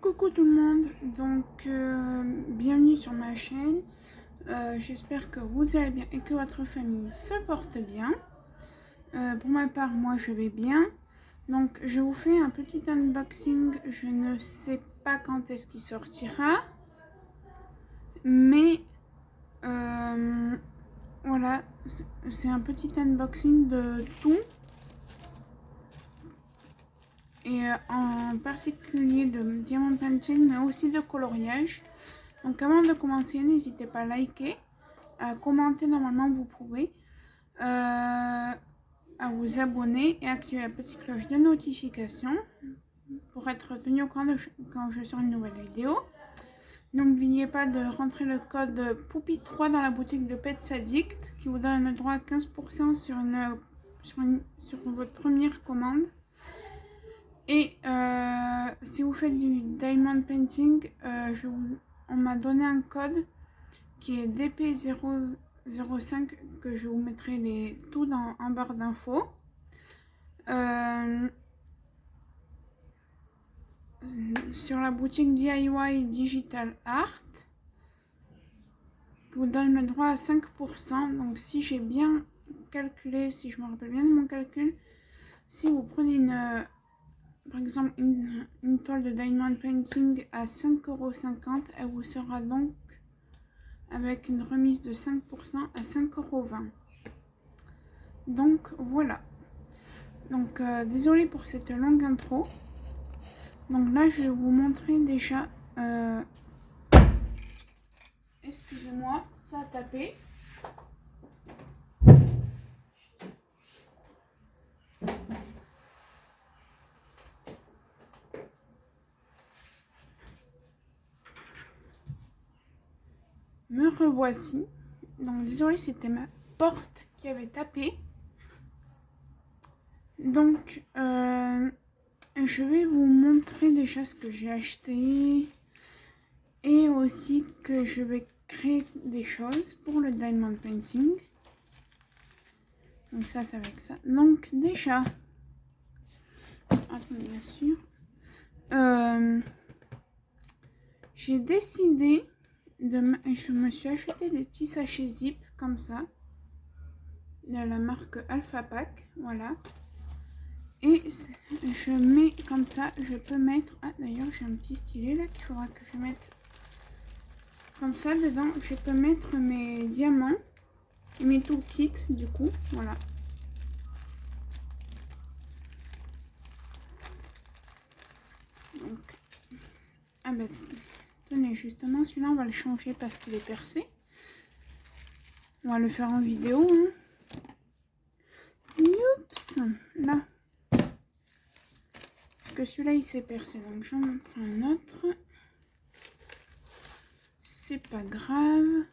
Coucou tout le monde, bienvenue sur ma chaîne. J'espère que vous allez bien et que votre famille se porte bien. Pour ma part, moi je vais bien. Donc je vous fais un petit unboxing. Je ne sais pas quand est-ce qu'il sortira, mais voilà, c'est un petit unboxing de tout. Et en particulier de diamant painting, mais aussi de coloriage. Donc avant de commencer, n'hésitez pas à liker, à commenter, normalement vous pouvez, à vous abonner et activer la petite cloche de notification pour être tenu au courant quand je sors une nouvelle vidéo. N'oubliez pas de rentrer le code POUPI3 dans la boutique de Pets Addict qui vous donne le droit à 15% sur votre première commande. Et si vous faites du diamond painting, on m'a donné un code qui est DP005 que je vous mettrai tout en barre d'infos. Sur la boutique DIY Digital Art, qui vous donne le droit à 5%. Donc si j'ai bien calculé, si je me rappelle bien de mon calcul, si vous prenez par exemple une toile de diamond painting à 5,50 €, elle vous sera donc avec une remise de 5% à 5,20 €. Donc voilà. Donc désolée pour cette longue intro. Donc là je vais vous montrer déjà. Excusez-moi, ça a tapé. Me revoici. Donc désolé, c'était ma porte qui avait tapé. Donc je vais vous montrer déjà ce que j'ai acheté et aussi que je vais créer des choses pour le diamond painting. Donc ça c'est avec ça. Donc déjà, attendez, bien sûr, j'ai décidé je me suis acheté des petits sachets zip comme ça de la marque Alpha Pack, voilà. Et je mets comme ça, je peux mettre, ah d'ailleurs j'ai un petit stylet là qu'il faudra que je mette comme ça dedans. Je peux mettre mes diamants, mes toolkits du coup, voilà. Donc, ah ben, tenez, justement celui-là on va le changer parce qu'il est percé. On va le faire en vidéo, hein. Oups, là. Parce que celui-là il s'est percé, donc j'en montre un autre. C'est pas grave.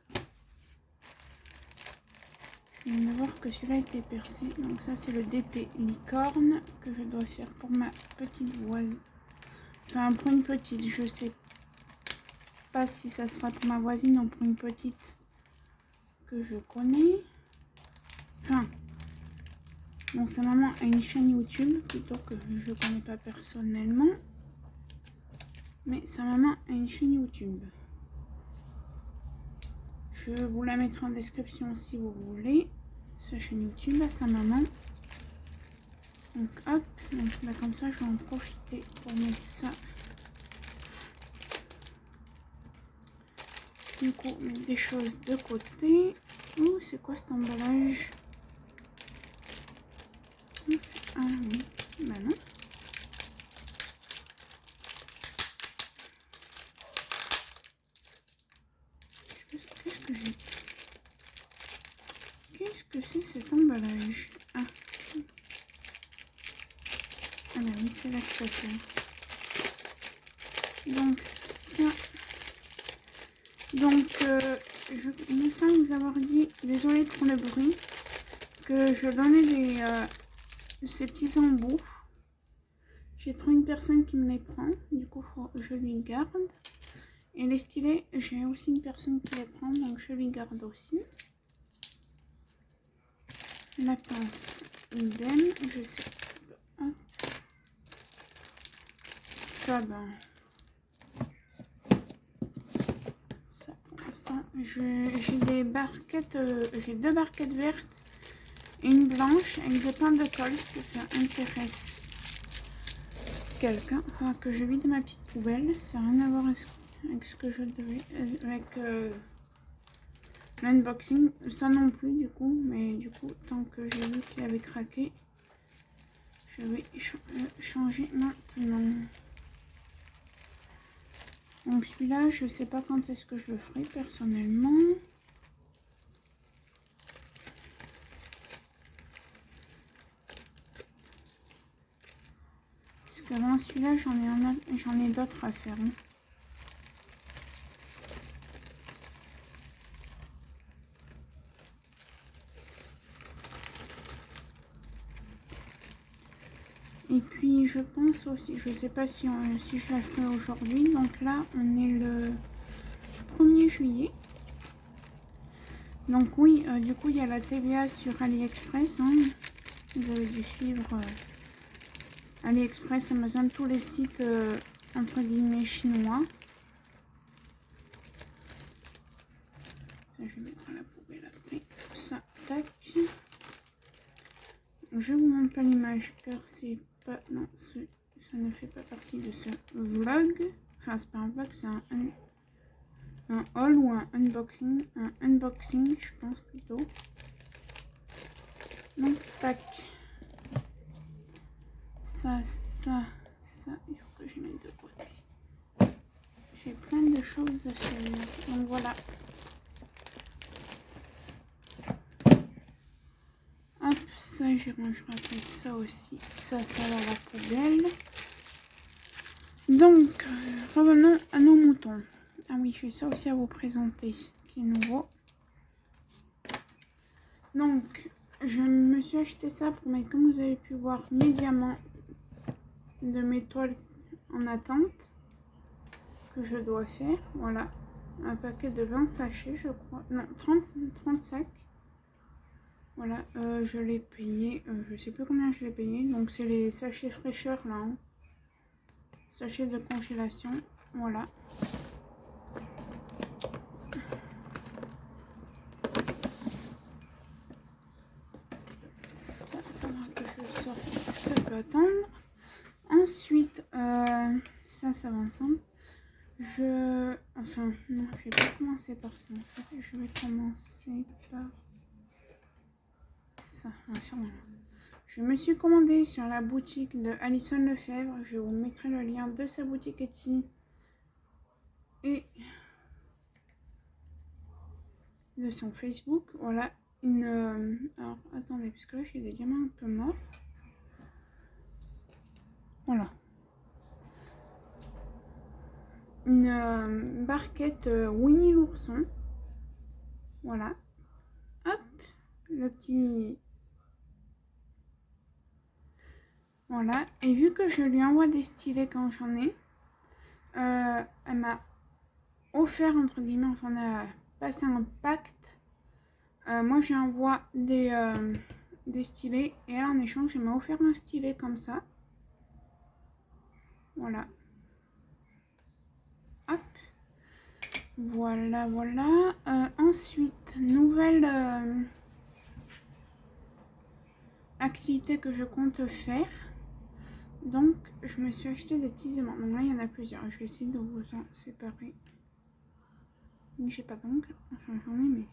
Je viens de voir que celui-là était percé. Donc ça c'est le DP licorne que je dois faire pour ma petite voisine. Enfin pour une petite, je sais pas si ça sera pour ma voisine ou pour une petite que je connais. Enfin, bon, sa maman a une chaîne YouTube plutôt que je connais pas personnellement. Mais sa maman a une chaîne YouTube. Je vous la mettrai en description si vous voulez. Sa chaîne YouTube à sa maman. Donc hop, donc là comme ça je vais en profiter pour mettre ça. Du coup, mettre des choses de côté. Oh, c'est quoi cet emballage? Ah oui, bah non. Qu'est-ce que j'ai? Qu'est-ce que c'est cet emballage? Ah. Ah bah oui, c'est la station. Donc ça. Donc je me sens vous avoir dit, désolée pour le bruit, que je donnais ces petits embouts. J'ai trouvé une personne qui me les prend, du coup je lui garde. Et les stylets, j'ai aussi une personne qui les prend, donc je lui garde aussi. La pince, idem, je sais. Hop. Ça, ben, j'ai des barquettes, j'ai 2 barquettes vertes et une blanche avec des pains de colle si ça intéresse quelqu'un. Enfin, que je vide ma petite poubelle, ça n'a rien à voir avec ce que je devais, avec l'unboxing, ça non plus du coup, mais du coup tant que j'ai vu qu'il avait craqué, je vais changer maintenant. Donc celui-là, je sais pas quand est-ce que je le ferai personnellement. Parce qu'avant celui-là, j'en ai d'autres à faire. Hein. Et puis je pense aussi, je sais pas si je la ferai aujourd'hui. Donc là, on est le 1er juillet. Donc oui, du coup, il y a la TVA sur AliExpress. Hein. Vous avez dû suivre AliExpress, Amazon, tous les sites entre guillemets chinois. Ça, je vais mettre à la poubelle après. Ça, tac. Je vous montre pas l'image car c'est pas... Non, ça ne fait pas partie de ce vlog. Enfin, c'est pas un vlog, c'est un haul ou un unboxing. Un unboxing, je pense plutôt. Donc, tac. Ça, il faut que je mette de côté. J'ai plein de choses à faire. Donc voilà. Hop, ça, j'y rangerai après ça aussi. Ça va à la poubelle. Donc, revenons à nos moutons. Ah oui, j'ai ça aussi à vous présenter, qui est nouveau. Donc, je me suis acheté ça pour mettre, comme vous avez pu voir, mes diamants de mes toiles en attente que je dois faire. Voilà, un paquet de 20 sachets, je crois. Non, 30 sacs. Voilà, je l'ai payé, je sais plus combien je l'ai payé. Donc, c'est les sachets fraîcheur là. Hein. Sachets de congélation, voilà. Ça, il faudra que je sorte, ça peut attendre. Ensuite, ça va ensemble. Enfin, non, je vais pas commencer par ça. En fait, je vais commencer par ça. Je me suis commandé sur la boutique de Alison Lefebvre. Je vous mettrai le lien de sa boutique Etsy et de son Facebook. Voilà, alors, attendez, parce que là, j'ai des diamants un peu morts. Voilà. Une barquette Winnie l'ourson. Voilà. Hop, le petit... Voilà. Et vu que je lui envoie des stylés quand j'en ai, elle m'a offert, entre guillemets, enfin, on a passé un pacte. Moi, j'envoie des stylés et elle, en échange, elle m'a offert un stylet comme ça. Voilà. Hop. Voilà, voilà. Ensuite, nouvelle activité que je compte faire. Donc, je me suis acheté des petits aimants. Donc là, il y en a plusieurs. Je vais essayer de vous en séparer. Mais j'ai pas d'ongles. Enfin, j'en ai, mais...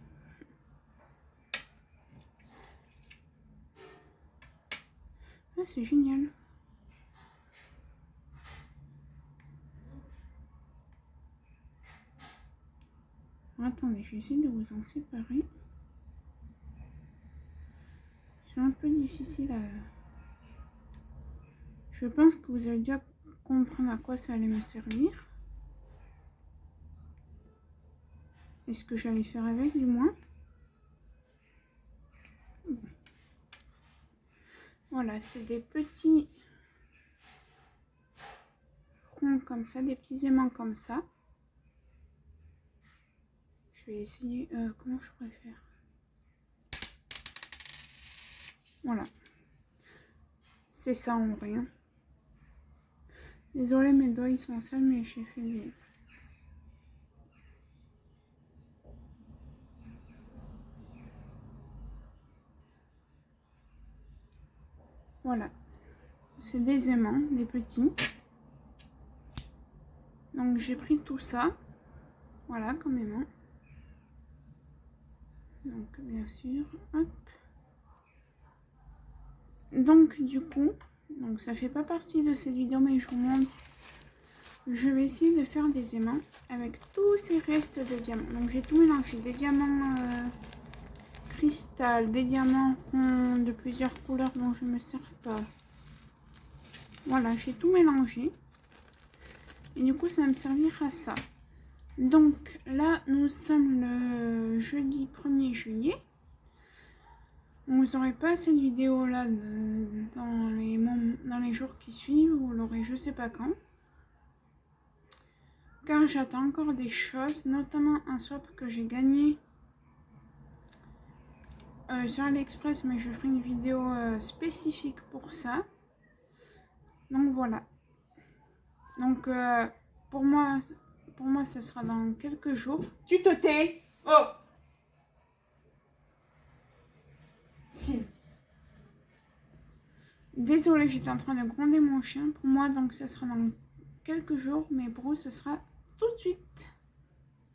Ah, c'est génial. Attendez, je vais essayer de vous en séparer. C'est un peu difficile à... Je pense que vous allez déjà comprendre à quoi ça allait me servir. Et ce que j'allais faire avec, du moins. Voilà, c'est des petits ronds comme ça, des petits aimants comme ça. Je vais essayer... comment je pourrais faire? Voilà. C'est ça en vrai. Hein. Désolée, mes doigts ils sont sales, mais j'ai fait des... Voilà. C'est des aimants, des petits. Donc j'ai pris tout ça. Voilà, comme aimant. Donc bien sûr, hop. Donc du coup, donc ça fait pas partie de cette vidéo, mais je vous montre. Je vais essayer de faire des aimants avec tous ces restes de diamants. Donc j'ai tout mélangé, des diamants cristal, des diamants ronds de plusieurs couleurs dont je ne me sers pas. Voilà, j'ai tout mélangé. Et du coup, ça va me servir à ça. Donc là, nous sommes le jeudi 1er juillet. Vous n'aurez pas cette vidéo là dans les jours qui suivent. Vous l'aurez je sais pas quand. Car j'attends encore des choses, notamment un swap que j'ai gagné sur AliExpress, mais je ferai une vidéo spécifique pour ça. Donc voilà. Donc pour moi ce sera dans quelques jours. Tu te tais? Oh! Film. Désolée, j'étais en train de gronder mon chien. Pour moi, donc ce sera dans quelques jours, mais pour vous, ce sera tout de suite.